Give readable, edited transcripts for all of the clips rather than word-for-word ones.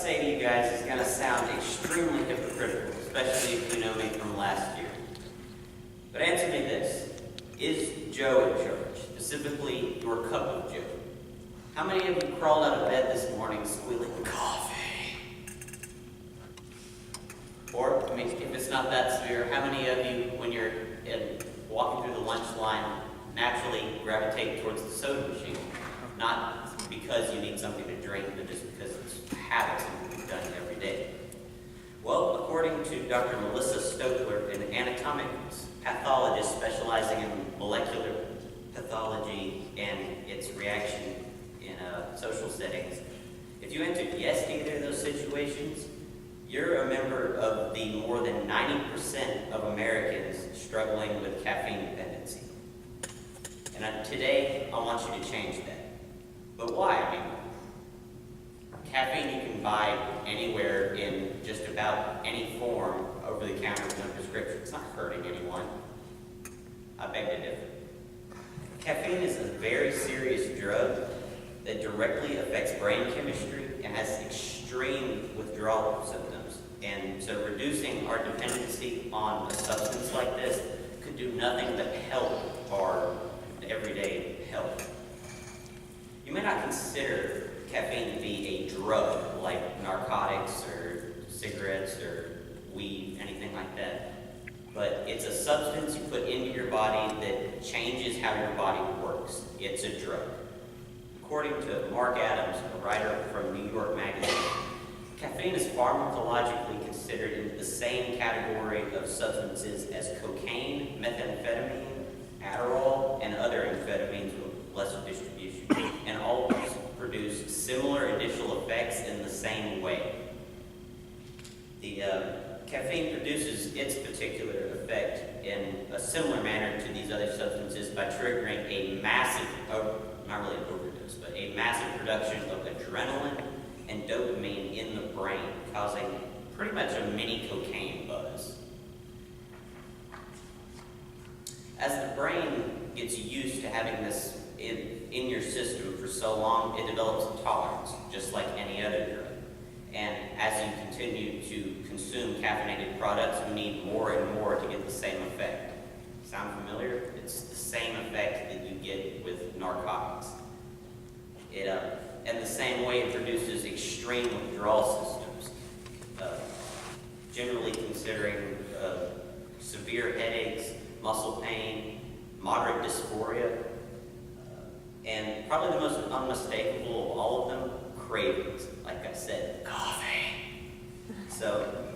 say to you guys is going to sound extremely hypocritical, especially if you know me from last year. But answer me this. Is Joe in charge? Specifically, your cup of Joe. How many of you crawled out of bed this morning squealing, "Coffee"? Or, I mean, if it's not that severe, how many of you, when you're walking through the lunch line, naturally gravitate towards the soda machine? Not because you need something to drink, but just because it's habits and you've done it every day. Well, according to Dr. Melissa Stokler, an anatomic pathologist specializing in molecular pathology and its reaction in social settings, if you answered yes to either of those situations, you're a member of the more than 90% of Americans struggling with caffeine dependency. And today, I want you to change that. But why? I mean, caffeine you can buy anywhere in just about any form over the counter with no prescription. It's not hurting anyone. I beg to differ. Caffeine is a very serious drug that directly affects brain chemistry and has extreme withdrawal symptoms. And so reducing our dependency on a substance like this could do nothing but help our everyday health. You may not consider caffeine to be a drug like narcotics or cigarettes or weed, anything like that. But it's a substance you put into your body that changes how your body works. It's a drug. According to Mark Adams, a writer from New York Magazine, caffeine is pharmacologically considered in the same category of substances as cocaine, methamphetamine, Adderall, and other amphetamines with lesser distribution, and all produce similar initial effects in the same way. The caffeine produces its particular effect in a similar manner to these other substances by triggering a massive, not really an overdose, but a massive production of adrenaline and dopamine in the brain, causing pretty much a mini cocaine buzz. As the brain gets used to having this in your system for so long, it develops a tolerance, just like any other drug. And as you continue to consume caffeinated products, you need more and more to get the same effect. Sound familiar? It's the same effect that you get with narcotics. In the same way, it produces extreme withdrawal systems, generally considering severe headaches, muscle pain, moderate dysphoria, and probably the most unmistakable of all of them, cravings. Like I said, coffee. So,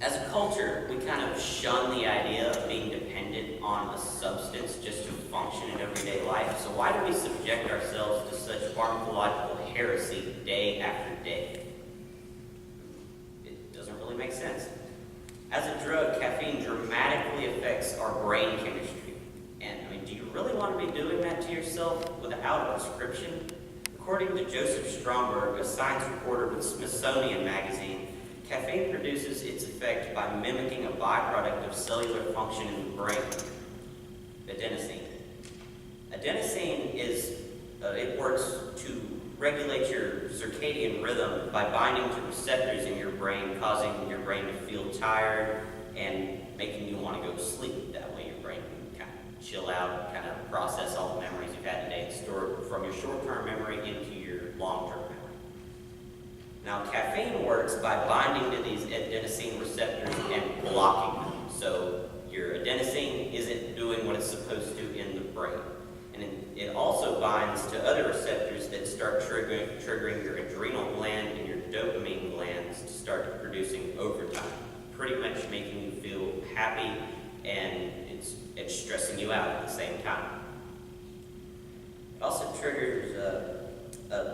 as a culture, we kind of shun the idea of being dependent on a substance just to function in everyday life. So why do we subject ourselves to such pharmacological heresy day after day? It doesn't really make sense. As a drug, caffeine dramatically affects our brain chemistry. And I mean, do you really want to be doing that to yourself without a prescription? According to Joseph Stromberg, a science reporter with Smithsonian Magazine, caffeine produces its effect by mimicking a byproduct of cellular function in the brain, adenosine. Adenosine it works to regulate your circadian rhythm by binding to receptors in your brain, causing your brain to feel tired and making you want to go to sleep. That way your brain can kind of chill out, kind of process all the memories you've had today and store it from your short-term memory into your long-term memory. Now, caffeine works by binding to these adenosine receptors and blocking them. So your adenosine isn't doing what it's supposed to in the brain. And it also binds to other receptors that start triggering your adrenal gland and your dopamine glands to start producing overtime, pretty much making you feel happy, and it's stressing you out at the same time. It also triggers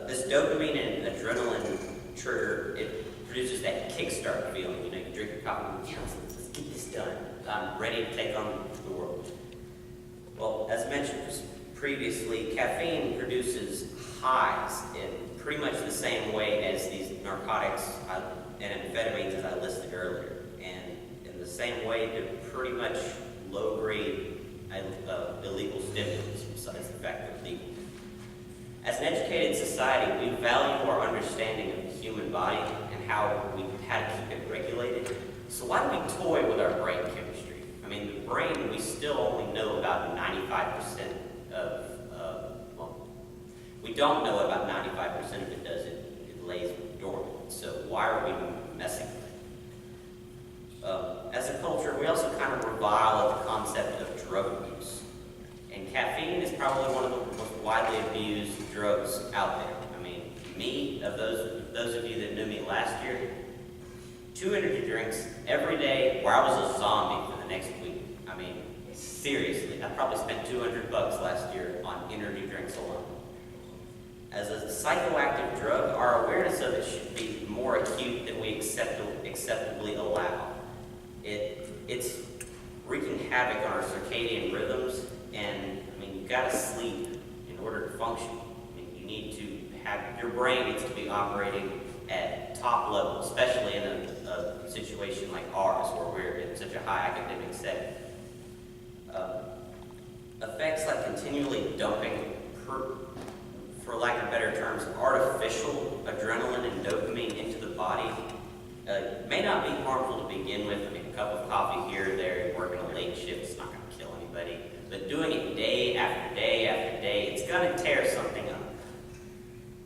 this dopamine and adrenaline trigger. It produces that kickstart feeling. You know, you drink your coffee, yeah, let's get this done. I'm ready to take on the world. Well, as mentioned previously, caffeine produces highs in pretty much the same way as these narcotics and amphetamines as I listed earlier. And in the same way, they're pretty much low-grade illegal stimulants, besides the fact they're legal. As an educated society, we value our understanding of the human body and how how to keep it regulated. So why do we toy with our brain chemistry? I mean, the brain, we still only know about 95% we don't know about 95% of it does it. It lays dormant. So why are we messing with it? As a culture, we also kind of revile at the concept of drug abuse. And caffeine is probably one of the most widely abused drugs out there. I mean, of those of you that knew me last year, 2 energy drinks every day where I was a zombie for the next week. I mean, seriously, I probably spent $200 last year on energy drinks alone. As a psychoactive drug, our awareness of it should be more acute than we acceptably allow. It's wreaking havoc on our circadian rhythms, and I mean, you've got to sleep in order to function. I mean, you need to have, your brain needs to be operating at top level, especially in a situation like ours where we're in such a high academic setting. Effects like continually dumping, for lack of better terms, artificial adrenaline and dopamine into the body may not be harmful to begin with. I mean, a cup of coffee here or there, working a late shift, it's not going to kill anybody. But doing it day after day after day, it's going to tear something up.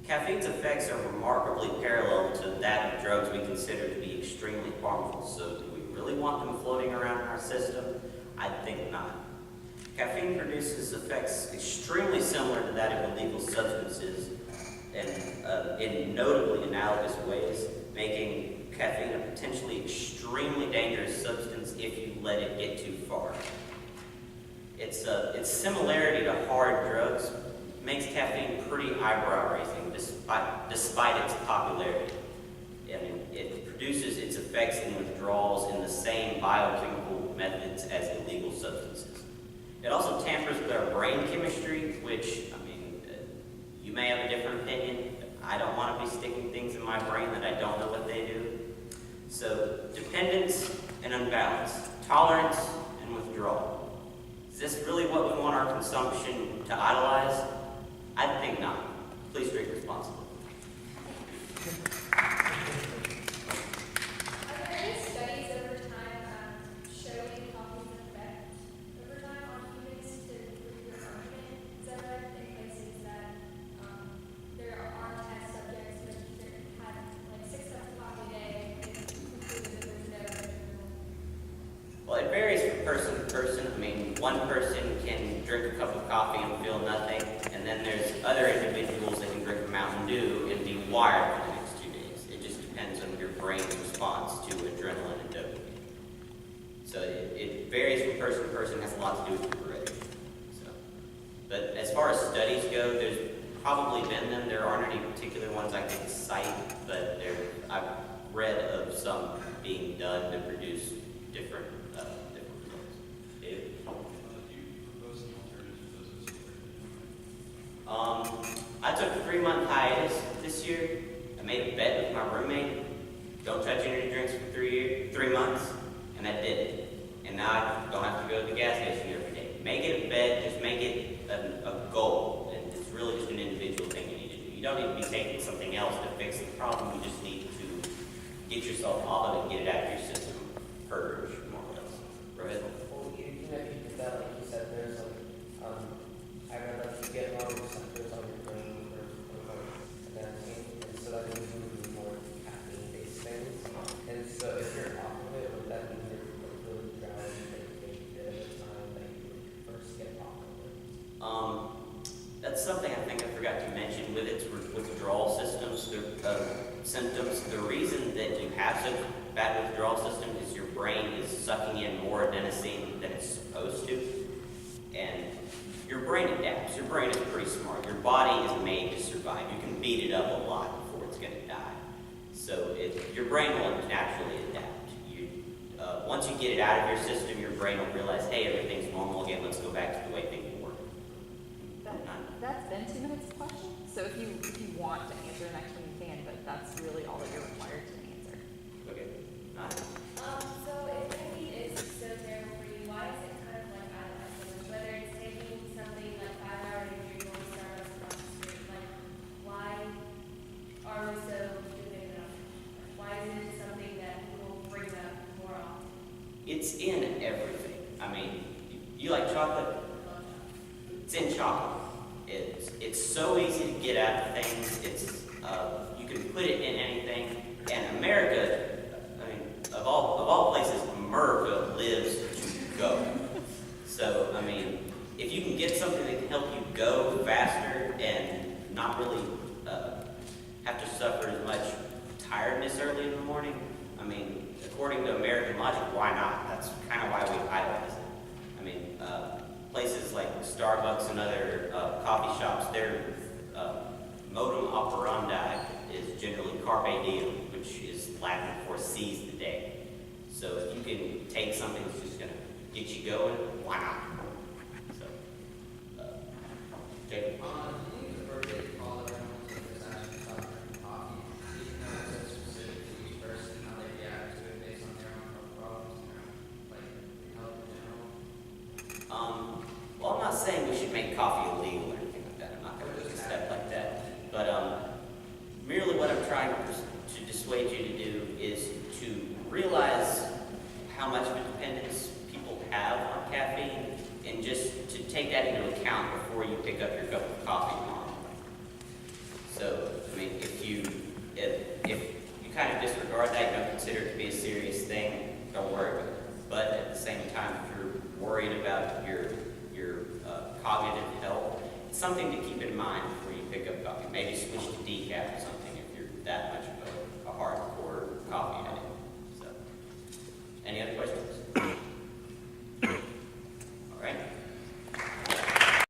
Caffeine's effects are remarkably parallel to that of drugs we consider to be extremely harmful. So do we really want them floating around in our system? I think not. Caffeine produces effects extremely similar to that of illegal substances and in notably analogous ways, making caffeine a potentially extremely dangerous substance if you let it get too far. Its similarity to hard drugs makes caffeine pretty eyebrow-raising despite its popularity. I mean, it produces its effects and withdrawals in the same biochemical methods as illegal substances. It also tampers with our brain chemistry, which, I mean, you may have a different opinion. I don't want to be sticking things in my brain that I don't know what they do. So, dependence and unbalance, tolerance and withdrawal. Is this really what we want our consumption to idolize? I think not. Please drink responsibly. Well, it varies from person to person. I mean, one person can drink a cup of coffee and feel nothing, and then there's other individuals that can drink a Mountain Dew and be wired for the next 2 days. It just depends on your brain's response to adrenaline and dopamine. So it varies from person to person, has a lot to do with your brain. But as far as studies go, there's probably been them. There aren't any particular ones I can cite, but I've read of some being done to produce different results. David? Do you propose an alternative to those? I took a 3-month hiatus this year. I made a bet with my roommate. Don't touch energy drinks for 3 months, and that did it. And now I don't have to go to the gas station every day. Make it a bet, just make it a goal. And it's really just an individual thing you need to do. You don't need to be taking something else to fix the problem. You just need to get yourself off of it and get it out of your system. Purge, more or less. Go ahead. Well, even if you did that, like you said, there's like, I read that you get more receptors on your brain for adenosine, and so that means you do more caffeine-based things. And so if you're off of it, would that mean you're like really drowsy, like you did at the time that you would first get off of it? That's something I think I forgot to mention with its withdrawal symptoms. The reason that you have such bad withdrawal system is your brain is sucking in more adenosine than it's supposed to. And your brain adapts. Your brain is pretty smart. Your body is made to survive. You can beat it up a lot before it's going to die. So your brain will naturally adapt. Once you get it out of your system, your brain will realize, hey, everything's normal again. Let's go back to the way things were. That's been 2 minutes question. So if you want to answer the next one, you can, but that's really all that you're required to answer. Okay. So if caffeine is so terrible for you, why is it kind of like idolized so much? Whether it's taking something like 5 hours and you're going to Starbucks across the street, like why are we so stupid enough? Why is it it's in everything. I mean, you like chocolate? It's in chocolate. It's so easy to get at things. You can put it in anything. And America, I mean, of all places, America lives to go. So, I mean, if you can get something that can help you go faster and not really have to suffer as much tiredness early in the morning, I mean, according to American logic, why not? That's kind of why we idolize it. I mean, places like Starbucks and other coffee shops, their modum operandi is generally carpe diem, which is Latin for seize the day. So if you can take something that's just going to get you going, why not? So, Jacob? You use a birthday call that everyone's like this actually stop drinking coffee. So you can know so specific to each person, how they react to it based on their own health problems, like health in general. Well, I'm not saying we should make coffee illegal or anything like that. I'm not going to take a step like that. But merely what I'm trying to dissuade you to do is to realize how much of a dependence people have on caffeine, and just to take that into account before you pick up your cup of coffee tomorrow. So, I mean, if you kind of disregard that, you don't consider it to be a serious thing, don't worry about it. But at the same time, if you're worried about your cognitive health, it's something to keep in mind before you pick up coffee. Maybe switch to decaf or something if you're that much of a hardcore coffee addict. So, any other questions?